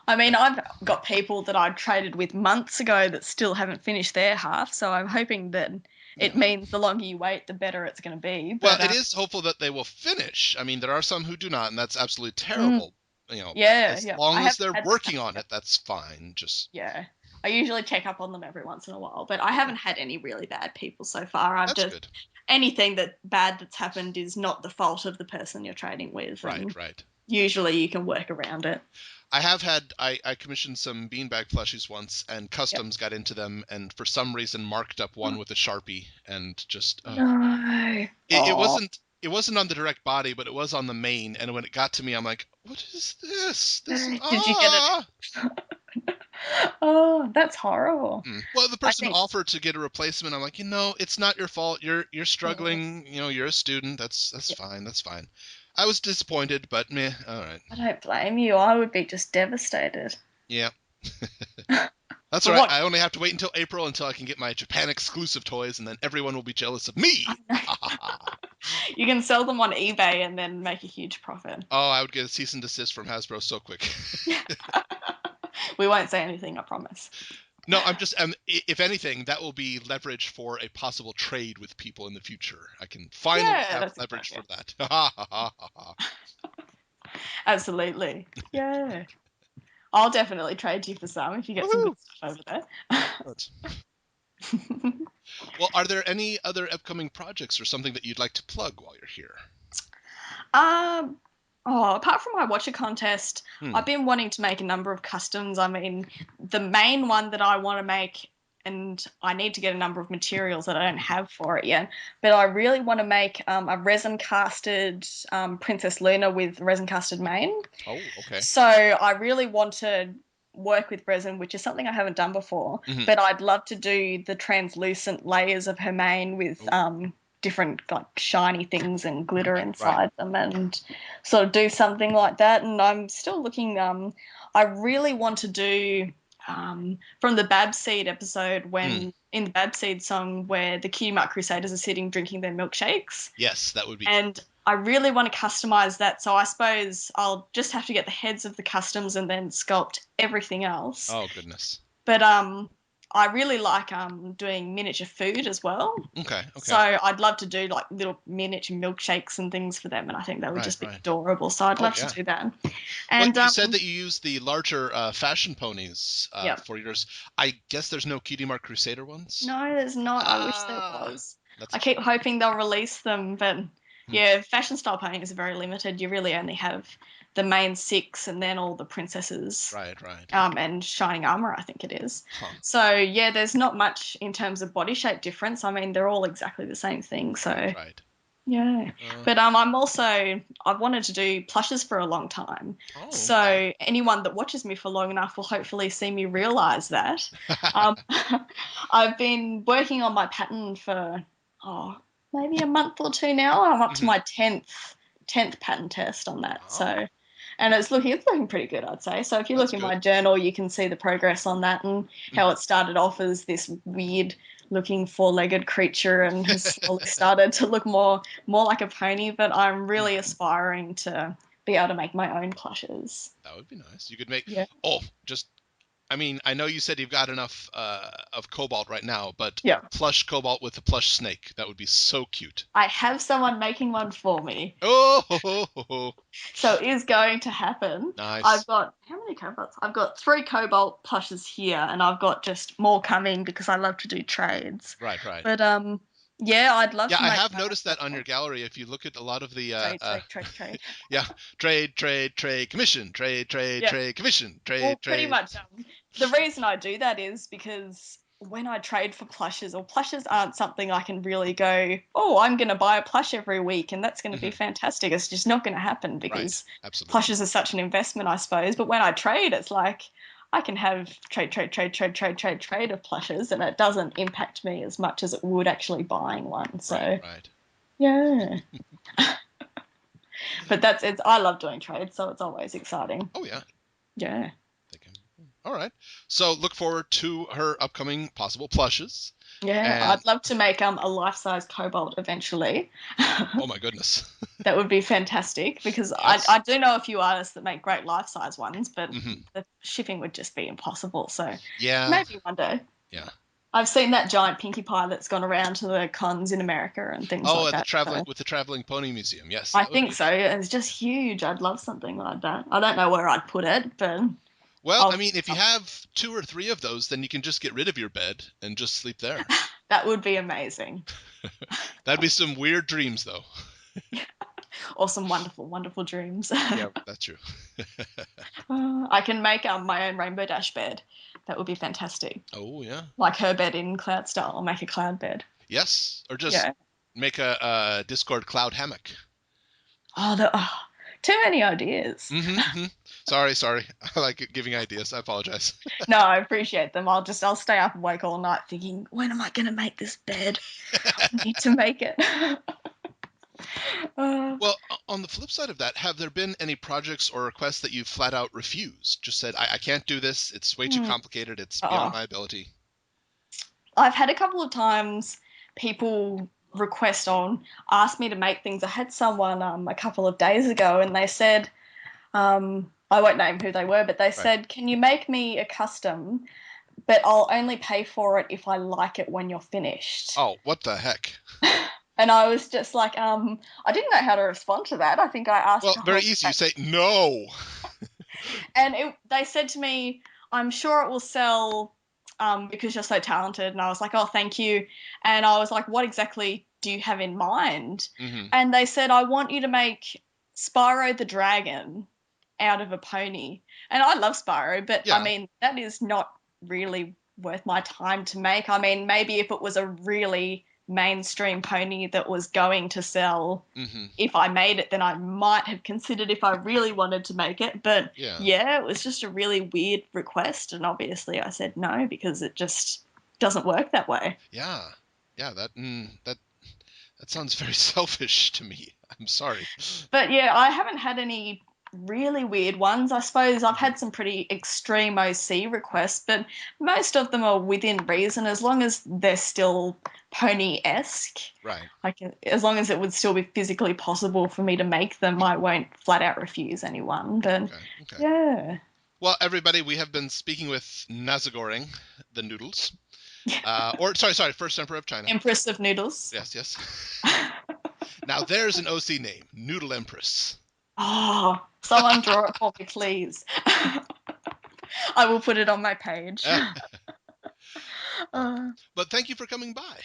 I mean, And, I've got people that I traded with months ago that still haven't finished their half, so I'm hoping that yeah. it means the longer you wait, the better it's going to be. Well, But it is hopeful that they will finish. I mean, there are some who do not, and that's absolutely mm, terrible. But yeah, as yeah, I long as haven't they're had that. working on it, that's fine. Just Yeah, I usually check up on them every once in a while, but I haven't had any really bad people so far. I've that's just good. anything that bad that's happened is not the fault of the person you're trading with, Right, and right. usually you can work around it. I commissioned some beanbag plushies once, and Yep. customs got into them, and for some reason marked up one with a Sharpie, and just No. it Oh, wasn't on the direct body, but it was on the mane, and when it got to me, I'm like, what is this? This is did you get it? Oh, that's horrible. Well, the I person think. offered to get a replacement. I'm like, it's not your fault. You're Mm, struggling. You're a student. That's yeah, fine. That's fine. I was disappointed, but meh. All right. I don't blame you. I would be just devastated. Yeah. That's But all right. what? I only have to wait until April until I can get my Japan exclusive toys, and then everyone will be jealous of me. Ha ha ha. You can sell them on eBay and then make a huge profit. Oh, I would get a cease and desist from Hasbro so quick. We won't say anything, I promise. No, I'm just if anything, that will be leverage for a possible trade with people in the future. I can finally Yeah, have that's leverage for exciting. that. Ha ha ha ha ha. Absolutely. Yeah. I'll definitely trade you for some if you get some good Woohoo! stuff over Good. there. Well, are there any other upcoming projects or something that you'd like to plug while you're here? Um, apart from my watcher contest, Hmm. I've been wanting to make a number of customs. I mean, the main one that I want to make, and I need to get a number of materials that I don't have for it yet, but I really want to make a resin casted Princess Luna with resin casted mane. Oh, okay. So I really want to work with resin, which is something I haven't done before, Hmm. but I'd love to do the translucent layers of her mane with Oh, different like shiny things and glitter right, right. inside them and sort of do something like that. And I'm still looking, I really want to do from the Babseed episode Hmm. when in the Babseed song where the Cutie Mark Crusaders are sitting drinking their milkshakes. Yes, that would be cool. And I really want to customize that. So I suppose I'll just have to get the heads of the customs and then sculpt everything else. Oh, goodness. But I really like doing miniature food as well. Okay, So okay. I'd love to do like little miniature milkshakes and things for them, and I think that would Right, just be right. adorable. So I'd Oh, love to yeah. do that. Well, And you said that you use the larger fashion ponies yeah, for yours. I guess there's no Cutie Mark Crusader ones? no, there's not. I wish there Ah, was. that's a I keep shame. hoping they'll release them, but Hmm. yeah, fashion style ponying is very limited. You really only have the main six and then all the princesses Right, right. and shining armor, I think it is. Huh. So yeah, there's not much in terms of body shape difference. I mean, they're all exactly the same thing. Right, So right. yeah, Uh, but I've wanted to do plushes for a long time. oh, okay. So anyone that watches me for long enough will hopefully see me realize that. Um, I've been working on my pattern for oh maybe a month or two now. I'm up to Hmm. my tenth pattern test on that. Oh, So and it's looking pretty good, I'd say. So if you that's look in my good. journal, you can see the progress on that and how Hmm. it started off as this weird looking four-legged creature and has slowly started to look more like a pony. But I'm really aspiring to be able to make my own plushes. That would be nice. You could make. Yeah. Oh, just. I mean, I know you said you've got enough of cobalt right now, but Yeah. plush cobalt with a plush snake. That would be so cute. I have someone making one for me. Oh, ho, ho, ho, ho. So it is going to happen. I've Nice. got how many cobalts? I've got 3 cobalt plushes here, and I've got just more coming because I love to do trades. Right, right. But yeah, I'd love Yeah, to I make have my own noticed that on your plushie. gallery. If you look at a lot of the, Trade, trade, trade, trade. yeah, trade, commission, Yeah. commission, Well, pretty trade. much. The reason I do that is because when I trade for plushes, or plushes aren't something I can really go, oh, I'm going to buy a plush every week and that's going to be Hmm. fantastic. It's just not going to happen Right, because absolutely. plushes are such an investment, I suppose. But when I trade, it's like I can have trade of plushes, and it doesn't impact me as much as it would actually buying one. So Right. yeah. But that's it. I love doing trades, so it's always exciting. Oh yeah. Yeah. All right. So look forward to her upcoming possible plushes. Yeah, And I'd love to make a life-size cobalt eventually. oh my goodness. That would be fantastic because I, Yes. I do know a few artists that make great life-size ones, but Hmm. the shipping would just be impossible. So Yeah. maybe one day. Yeah. I've seen that giant Pinkie Pie that's gone around to the cons in America and things Oh, like at the that. traveling So with the traveling pony museum. Yes, I that would think be. so. It's just huge. I'd love something like that. I don't know where I'd put it, but Well, I I'll. mean, if you have 2 or 3 of those, then you can just get rid of your bed and just sleep there. That would be amazing. That'd be some weird dreams, though. Or some wonderful, wonderful dreams. Yeah, that's true. I can make my own rainbow dash bed. That would be fantastic. Oh yeah. Like her bed in cloud style. I'll make a cloud bed. Yes, or just Yeah. make a Discord cloud hammock. Oh, too many ideas. Mm-hmm. Sorry. I like giving ideas. I apologize. No, I appreciate them. I'll stay up awake all night thinking, when am I going to make this bed? I need to make it. uh, Well, on the flip side of that, have there been any projects or requests that you flat out refused? Just said, I can't do this. It's way too hmm, complicated. It's beyond oh, my ability. I've had a couple of times people request on ask me to make things. I had someone a couple of days ago, and they said, I won't name who they were, but they Right. said, "Can you make me a custom? But I'll only pay for it if I like it when you're finished." Oh, what the heck? And I was just like, I didn't know how to respond to that. I think I asked Well, a very whole, easy. You say no. and they said to me, "I'm sure it will sell because you're so talented." And I was like, "Oh, thank you." And I was like, "What exactly do you have in mind?" Hmm. And they said, "I want you to make Spyro the Dragon out of a pony." And I love Spyro, but I Yeah. mean, that is not really worth my time to make. I mean, maybe if it was a really mainstream pony that was going to sell, Hmm. if I made it, then I might have considered if I really wanted to make it. But Yeah. yeah, it was just a really weird request. And obviously I said no because it just doesn't work that way. Yeah. Yeah. That sounds very selfish to me. I'm sorry. But yeah, I haven't had any really weird ones. I suppose I've Hmm. had some pretty extreme OC requests, but most of them are within reason as long as they're still pony-esque. Right. As long as it would still be physically possible for me to make them, I won't flat out refuse anyone. But Okay. Okay. yeah. Well, everybody, we have been speaking with Nazegoreng, the noodles. Or sorry, First Emperor of China. Empress of Noodles. Yes. Now there's an OC name, Noodle Empress. Oh, someone draw it for me, please. I will put it on my page. Uh, Uh, but thank you for coming by.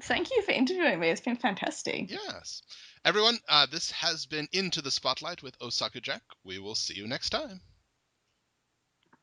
Thank you for interviewing me. It's been fantastic. Yes. Everyone, this has been Into the Spotlight with Osaka Jack. We will see you next time.